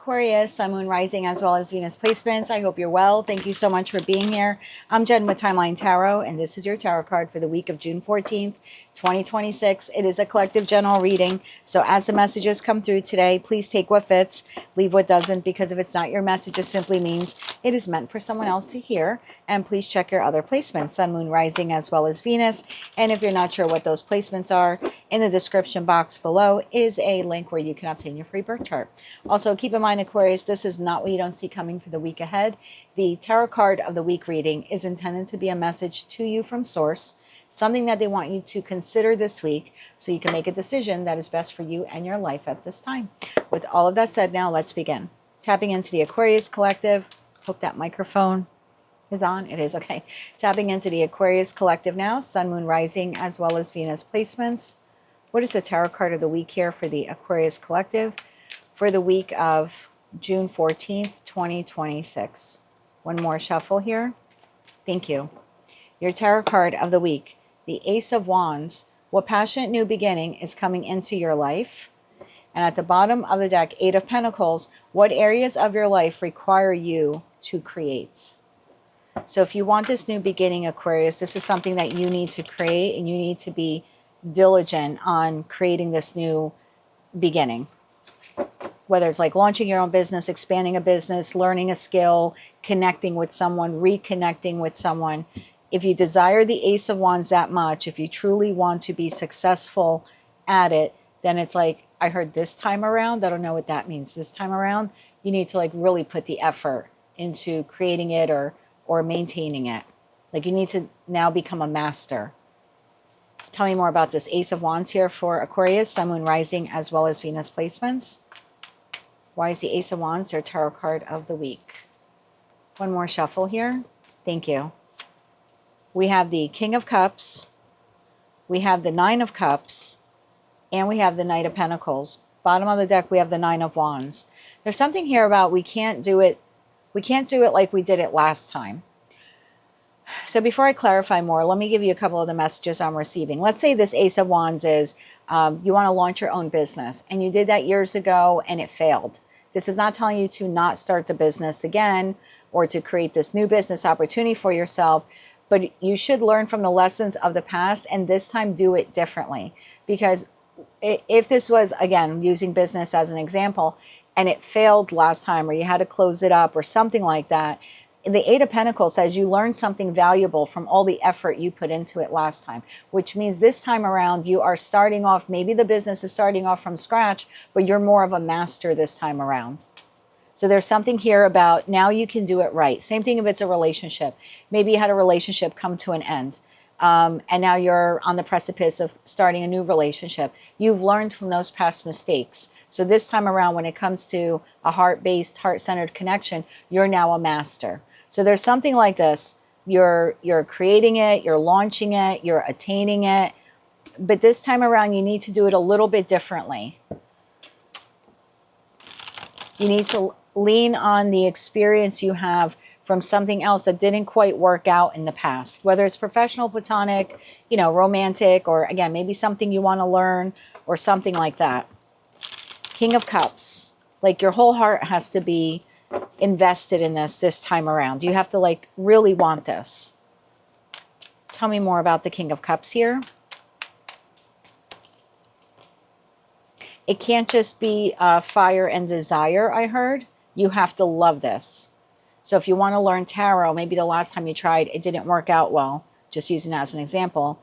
Aquarius, Sun, Moon, Rising, as well as Venus placements. I hope you're well. Thank you so much for being here. I'm Jen with Timeline Tarot, and this is your tarot card for the week of June 14th, 2026. It is a collective general reading, so as the messages come through today, please take what fits, leave what doesn't, because if it's not your message, it simply means it is meant for someone else to hear. And please check your other placements, Sun, Moon, Rising, as well as Venus. And if you're not sure what those placements are, in the description box below is a link where you can obtain your free birth chart. Also, keep in mind, Aquarius, this is not what you don't see coming for the week ahead. The tarot card of the week reading is intended to be a message to you from source, something that they want you to consider this week so you can make a decision that is best for you and your life at this time. With all of that said, now let's begin. Tapping into the Aquarius collective. Hope that microphone is on. It is. Okay. Tapping into the Aquarius collective now. Sun, Moon, Rising, as well as Venus placements. What is the tarot card of the week here for the Aquarius collective for the week of June 14th, 2026? One more shuffle here. Thank you. Your tarot card of the week, the Ace of Wands. What passionate new beginning is coming into your life? And at the bottom of the deck, Eight of Pentacles. What areas of your life require you to create? So if you want this new beginning, Aquarius, this is something that you need to create, and you need to be diligent on creating this new beginning. Whether it's like launching your own business, expanding a business, learning a skill, connecting with someone, reconnecting with someone. If you desire the Ace of Wands that much, if you truly want to be successful at it, then it's like, I heard this time around, I don't know what that means. This time around, you need to like really put the effort into creating it or maintaining it. Like you need to now become a master. Tell me more about this Ace of Wands here for Aquarius, Sun, Moon, Rising, as well as Venus placements. Why is the Ace of Wands their tarot card of the week? One more shuffle here. Thank you. We have the King of Cups. We have the Nine of Cups. And we have the Knight of Pentacles. Bottom of the deck, we have the Nine of Wands. There's something here about we can't do it like we did it last time. So before I clarify more, let me give you a couple of the messages I'm receiving. Let's say this Ace of Wands is you want to launch your own business, and you did that years ago and it failed. This is not telling you to not start the business again or to create this new business opportunity for yourself, but you should learn from the lessons of the past and this time do it differently. Because if this was, again, using business as an example, and it failed last time, or you had to close it up or something like that, the Eight of Pentacles says you learned something valuable from all the effort you put into it last time, which means this time around you are starting off, maybe the business is starting off from scratch, but you're more of a master this time around. So there's something here about now you can do it right. Same thing if it's a relationship. Maybe you had a relationship come to an end, and now you're on the precipice of starting a new relationship. You've learned from those past mistakes. So this time around, when it comes to a heart-based, heart-centered connection, you're now a master. So there's something like this. You're creating it, you're launching it, you're attaining it. But this time around, you need to do it a little bit differently. You need to lean on the experience you have from something else that didn't quite work out in the past. Whether it's professional, platonic, romantic, or again, maybe something you want to learn or something like that. King of Cups. Like your whole heart has to be invested in this time around. You have to like really want this. Tell me more about the King of Cups here. It can't just be fire and desire, I heard. You have to love this. So if you want to learn tarot, maybe the last time you tried, it didn't work out well, just using that as an example.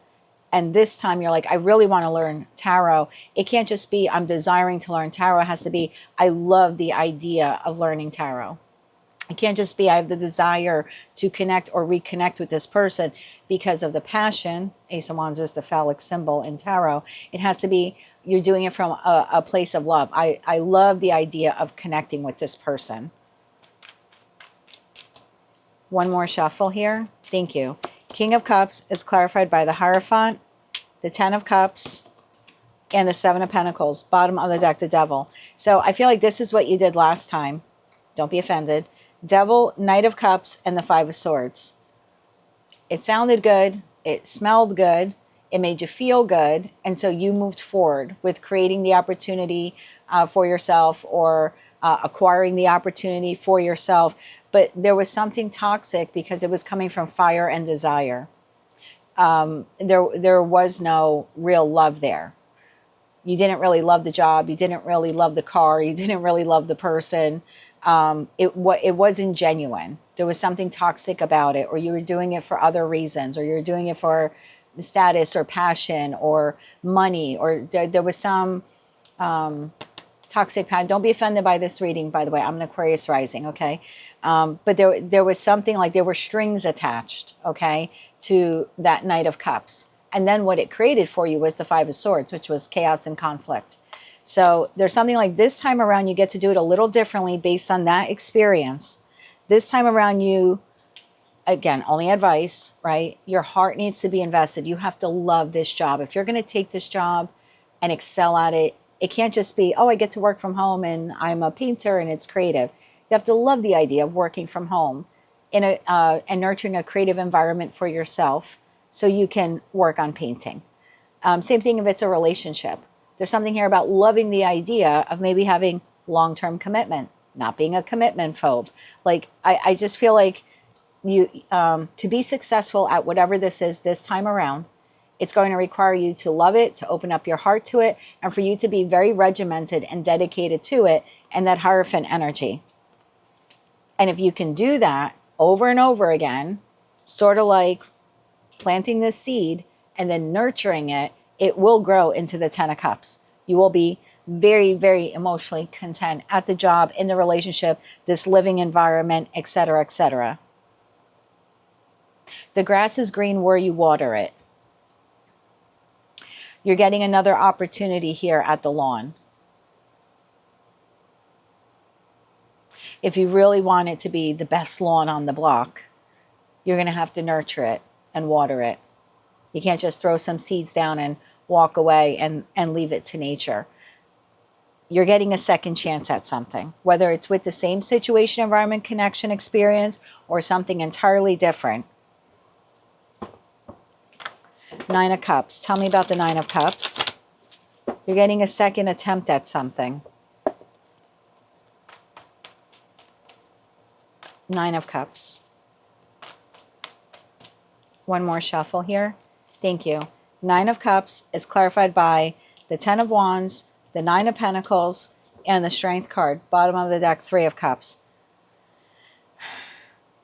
And this time you're like, I really want to learn tarot. It can't just be, I'm desiring to learn tarot. It has to be, I love the idea of learning tarot. It can't just be, I have the desire to connect or reconnect with this person because of the passion. Ace of Wands is the phallic symbol in tarot. It has to be, you're doing it from a place of love. I love the idea of connecting with this person. One more shuffle here. Thank you. King of Cups is clarified by the Hierophant, the Ten of Cups, and the Seven of Pentacles. Bottom of the deck, the Devil. So I feel like this is what you did last time. Don't be offended. Devil, Knight of Cups, and the Five of Swords. It sounded good. It smelled good. It made you feel good. And so you moved forward with creating the opportunity for yourself or acquiring the opportunity for yourself. But there was something toxic because it was coming from fire and desire. There was no real love there. You didn't really love the job. You didn't really love the car. You didn't really love the person. It wasn't genuine. There was something toxic about it, or you were doing it for other reasons, or you were doing it for status or passion or money, or there was some toxic pattern. Don't be offended by this reading, by the way. I'm an Aquarius rising, okay? But there was something like there were strings attached, okay, to that Knight of Cups. And then what it created for you was the Five of Swords, which was chaos and conflict. So there's something like this time around, you get to do it a little differently based on that experience. This time around, you, again, only advice, right? Your heart needs to be invested. You have to love this job. If you're going to take this job and excel at it, it can't just be, oh, I get to work from home and I'm a painter and it's creative. You have to love the idea of working from home in and nurturing a creative environment for yourself so you can work on painting. Same thing if it's a relationship. There's something here about loving the idea of maybe having long-term commitment, not being a commitment phobe. Like, I just feel like you to be successful at whatever this is this time around, it's going to require you to love it, to open up your heart to it, and for you to be very regimented and dedicated to it, and that Hierophant energy. And if you can do that over and over again, sort of like planting this seed and then nurturing it, it will grow into the Ten of Cups. You will be very, very emotionally content at the job, in the relationship, this living environment, etc., etc. The grass is green where you water it. You're getting another opportunity here at the lawn. If you really want it to be the best lawn on the block, you're going to have to nurture it and water it. You can't just throw some seeds down and walk away and leave it to nature. You're getting a second chance at something, whether it's with the same situation, environment, connection, experience, or something entirely different. Nine of Cups. Tell me about the Nine of Cups. You're getting a second attempt at something. Nine of Cups. One more shuffle here. Thank you. Nine of Cups is clarified by the Ten of Wands, the Nine of Pentacles, and the Strength card. Bottom of the deck, Three of Cups.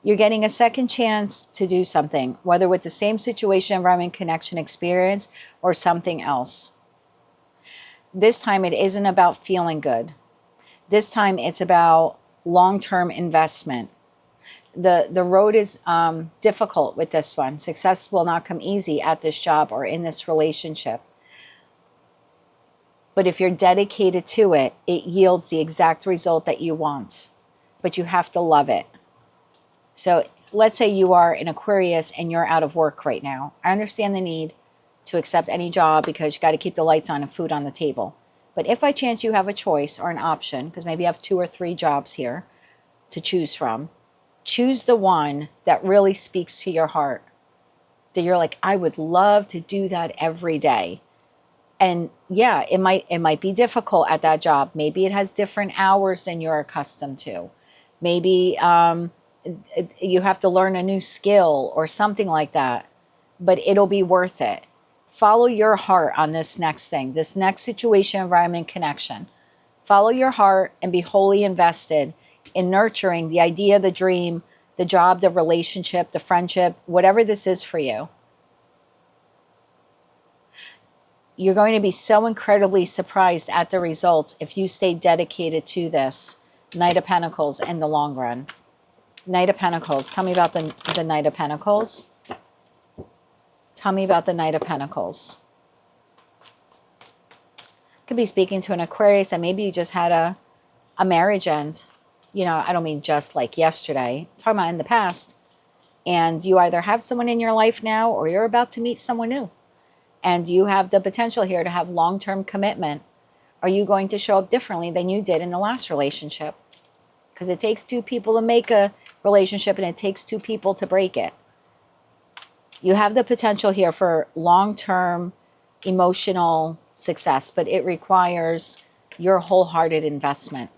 You're getting a second chance to do something, whether with the same situation, environment, connection, experience, or something else. This time it isn't about feeling good. This time it's about long-term investment. The road is difficult with this one. Success will not come easy at this job or in this relationship. But if you're dedicated to it, it yields the exact result that you want. But you have to love it. So let's say you are an Aquarius and you're out of work right now. I understand the need to accept any job because you got to keep the lights on and food on the table. But if by chance you have a choice or an option, because maybe you have 2 or 3 jobs here to choose from, choose the one that really speaks to your heart. That you're like, I would love to do that every day. And yeah, it might be difficult at that job. Maybe it has different hours than you're accustomed to. Maybe you have to learn a new skill or something like that. But it'll be worth it. Follow your heart on this next thing, this next situation, environment, connection. Follow your heart and be wholly invested in nurturing the idea, the dream, the job, the relationship, the friendship, whatever this is for you. You're going to be so incredibly surprised at the results if you stay dedicated to this Knight of Pentacles in the long run. Knight of Pentacles. Tell me about the Knight of Pentacles. Tell me about the Knight of Pentacles. Could be speaking to an Aquarius and maybe you just had a marriage end. You know, I don't mean just like yesterday. I'm talking about in the past. And you either have someone in your life now or you're about to meet someone new. And you have the potential here to have long-term commitment. Are you going to show up differently than you did in the last relationship? Because it takes 2 people to make a relationship and it takes 2 people to break it. You have the potential here for long-term emotional success, but it requires your wholehearted investment.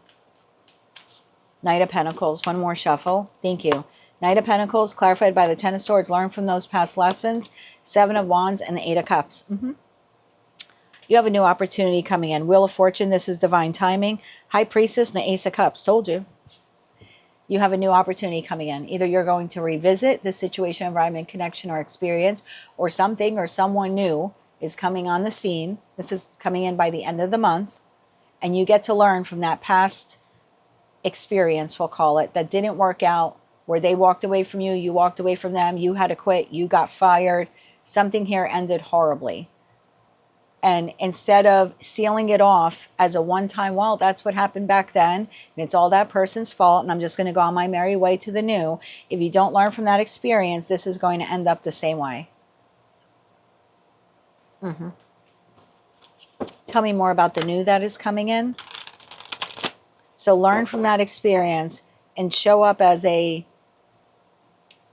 Knight of Pentacles, one more shuffle. Thank you. Knight of Pentacles, clarified by the Ten of Swords, learn from those past lessons. Seven of Wands and the Eight of Cups. You have a new opportunity coming in. Wheel of Fortune, this is divine timing. High Priestess and the Ace of Cups, told you. You have a new opportunity coming in. Either you're going to revisit the situation, environment, connection, or experience, or something or someone new is coming on the scene. This is coming in by the end of the month. And you get to learn from that past experience, we'll call it, that didn't work out, where they walked away from you, you walked away from them, you had to quit, you got fired. Something here ended horribly. And instead of sealing it off as a one-time, well, that's what happened back then, and it's all that person's fault, and I'm just going to go on my merry way to the new. If you don't learn from that experience, this is going to end up the same way. Tell me more about the new that is coming in. So learn from that experience and show up as a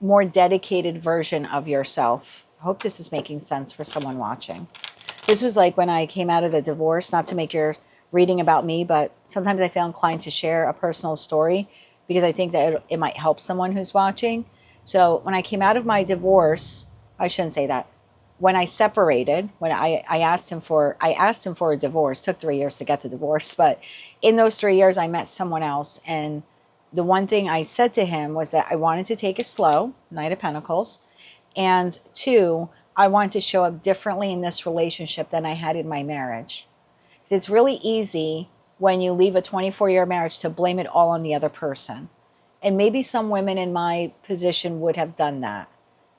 more dedicated version of yourself. I hope this is making sense for someone watching. This was like when I came out of the divorce, not to make your reading about me, but sometimes I feel inclined to share a personal story because I think that it might help someone who's watching. So when I came out of my divorce, I shouldn't say that. When I separated, when I asked him for a divorce. It took 3 years to get the divorce, but in those 3 years I met someone else, and the one thing I said to him was that I wanted to take it slow, Knight of Pentacles, and 2, I wanted to show up differently in this relationship than I had in my marriage. It's really easy when you leave a 24-year marriage to blame it all on the other person. And maybe some women in my position would have done that.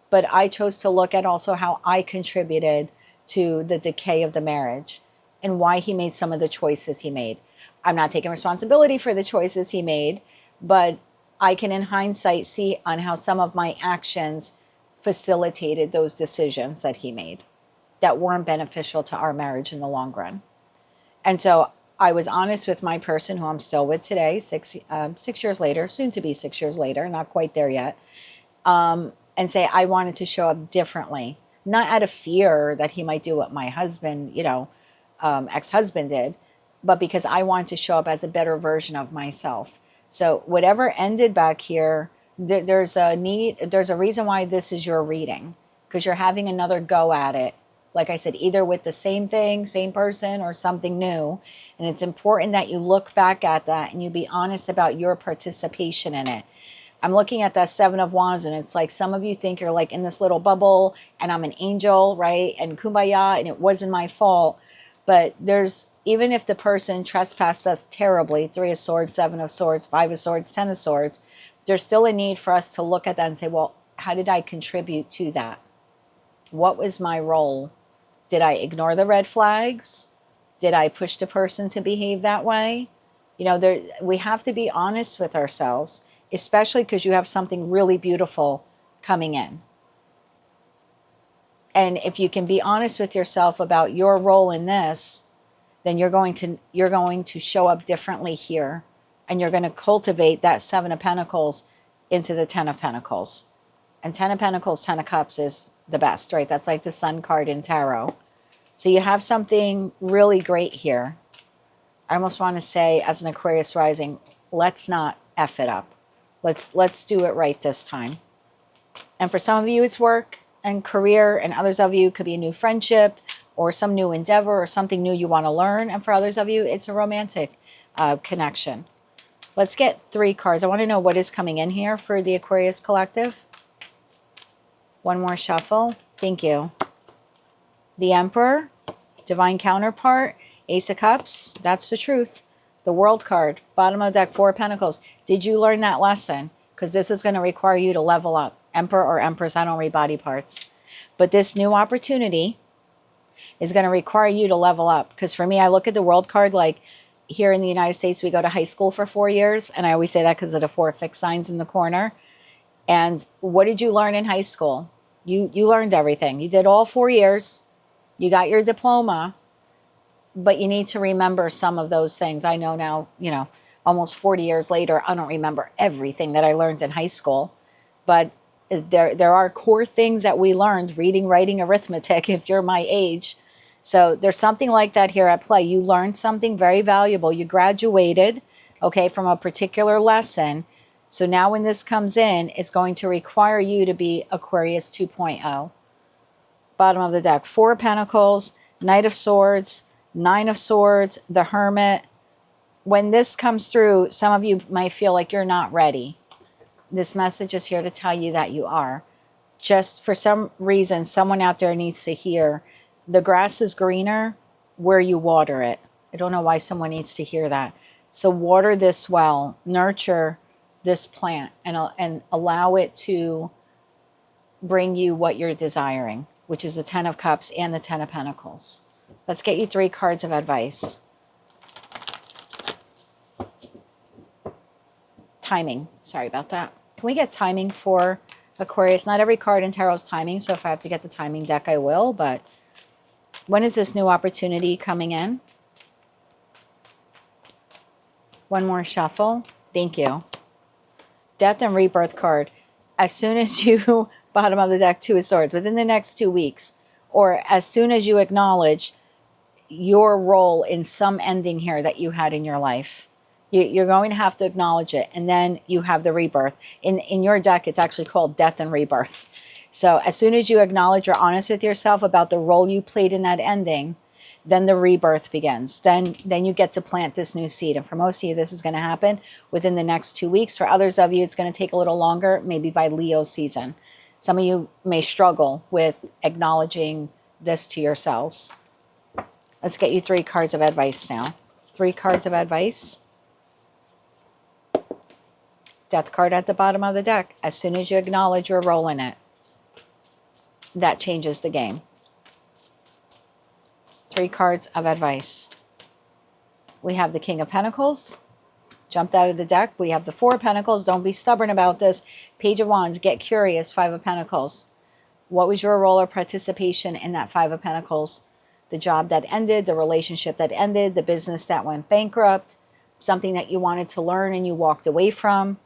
But I chose to look at also how I contributed to the decay of the marriage and why he made some of the choices he made. I'm not taking responsibility for the choices he made, but I can in hindsight see on how some of my actions facilitated those decisions that he made that weren't beneficial to our marriage in the long run. And so I was honest with my person who I'm still with today, 6 years later, soon to be 6 years later, not quite there yet, and say I wanted to show up differently, not out of fear that he might do what my husband, ex-husband did, but because I wanted to show up as a better version of myself. So whatever ended back here, there's a reason why this is your reading, because you're having another go at it. Like I said, either with the same thing, same person, or something new. And it's important that you look back at that and you be honest about your participation in it. I'm looking at that Seven of Wands, and it's like some of you think you're like in this little bubble and I'm an angel, right? And kumbaya, and it wasn't my fault. But even if the person trespassed us terribly, 3 of Swords, 7 of Swords, 5 of Swords, 10 of Swords, there's still a need for us to look at that and say, well, how did I contribute to that? What was my role? Did I ignore the red flags? Did I push the person to behave that way? We have to be honest with ourselves, especially because you have something really beautiful coming in. And if you can be honest with yourself about your role in this, then you're going to show up differently here. And you're going to cultivate that 7 of Pentacles into the 10 of Pentacles. And 10 of Pentacles, 10 of Cups is the best, right? That's like the Sun card in Tarot. So you have something really great here. I almost want to say, as an Aquarius rising, let's not F it up. Let's do it right this time. And for some of you, it's work and career, and others of you could be a new friendship or some new endeavor or something new you want to learn. And for others of you, it's a romantic connection. Let's get 3 cards. I want to know what is coming in here for the Aquarius collective. One more shuffle. Thank you. The Emperor, divine counterpart, Ace of Cups. That's the truth. The World card, bottom of deck, 4 of Pentacles. Did you learn that lesson? Because this is going to require you to level up. Emperor or Empress, I don't read body parts. But this new opportunity is going to require you to level up. Because for me, I look at the World card like, here in the United States, we go to high school for 4 years. And I always say that because of the 4 fixed signs in the corner. And what did you learn in high school? You learned everything. You did all 4 years. You got your diploma. But you need to remember some of those things. I know now, almost 40 years later, I don't remember everything that I learned in high school. But there are core things that we learned, reading, writing, arithmetic, if you're my age. So there's something like that here at play. You learned something very valuable. You graduated okay, from a particular lesson. So now when this comes in, it's going to require you to be Aquarius 2.0. Bottom of the deck, Four of Pentacles, Knight of Swords, Nine of Swords, the Hermit. When this comes through, some of you might feel like you're not ready. This message is here to tell you that you are. Just for some reason, someone out there needs to hear the grass is greener where you water it. I don't know why someone needs to hear that. So water this well, nurture this plant, and allow it to bring you what you're desiring, which is the Ten of Cups and the Ten of Pentacles. Let's get you 3 cards of advice. Timing. Sorry about that. Can we get timing for Aquarius? Not every card in tarot is timing, so if I have to get the timing deck, I will. But when is this new opportunity coming in? One more shuffle. Thank you. Death and Rebirth card. As soon as you, bottom of the deck, Two of Swords, within the next 2 weeks, or as soon as you acknowledge your role in some ending here that you had in your life, you're going to have to acknowledge it. And then you have the rebirth. In your deck, it's actually called Death and Rebirth. So as soon as you acknowledge, you're honest with yourself about the role you played in that ending, then the rebirth begins. Then you get to plant this new seed. And for most of you, this is going to happen within the next 2 weeks. For others of you, it's going to take a little longer, maybe by Leo season. Some of you may struggle with acknowledging this to yourselves. Let's get you 3 cards of advice now. 3 cards of advice. Death card at the bottom of the deck. As soon as you acknowledge your role in it, that changes the game. 3 cards of advice. We have the King of Pentacles. Jumped out of the deck. We have the Four of Pentacles. Don't be stubborn about this. Page of Wands. Get curious. 5 of Pentacles. What was your role or participation in that 5 of Pentacles? The job that ended, the relationship that ended, the business that went bankrupt, something that you wanted to learn and you walked away from.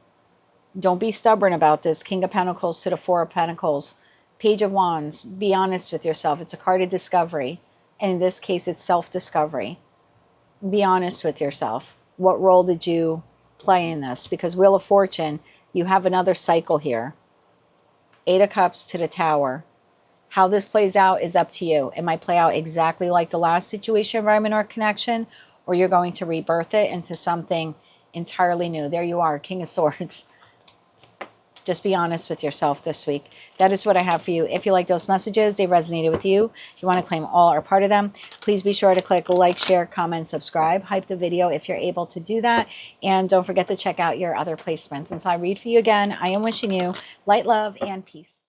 Don't be stubborn about this. King of Pentacles to the Four of Pentacles. Page of Wands. Be honest with yourself. It's a card of discovery. And in this case, it's self-discovery. Be honest with yourself. What role did you play in this? Because Wheel of Fortune, you have another cycle here. 8 of Cups to the Tower. How this plays out is up to you. It might play out exactly like the last situation, environment, or connection, or you're going to rebirth it into something entirely new. There you are, King of Swords. Just be honest with yourself this week. That is what I have for you. If you like those messages, they resonated with you, you want to claim all or part of them, please be sure to click like, share, comment, subscribe. Hype the video if you're able to do that. And don't forget to check out your other placements. Until I read for you again, I am wishing you light, love, and peace.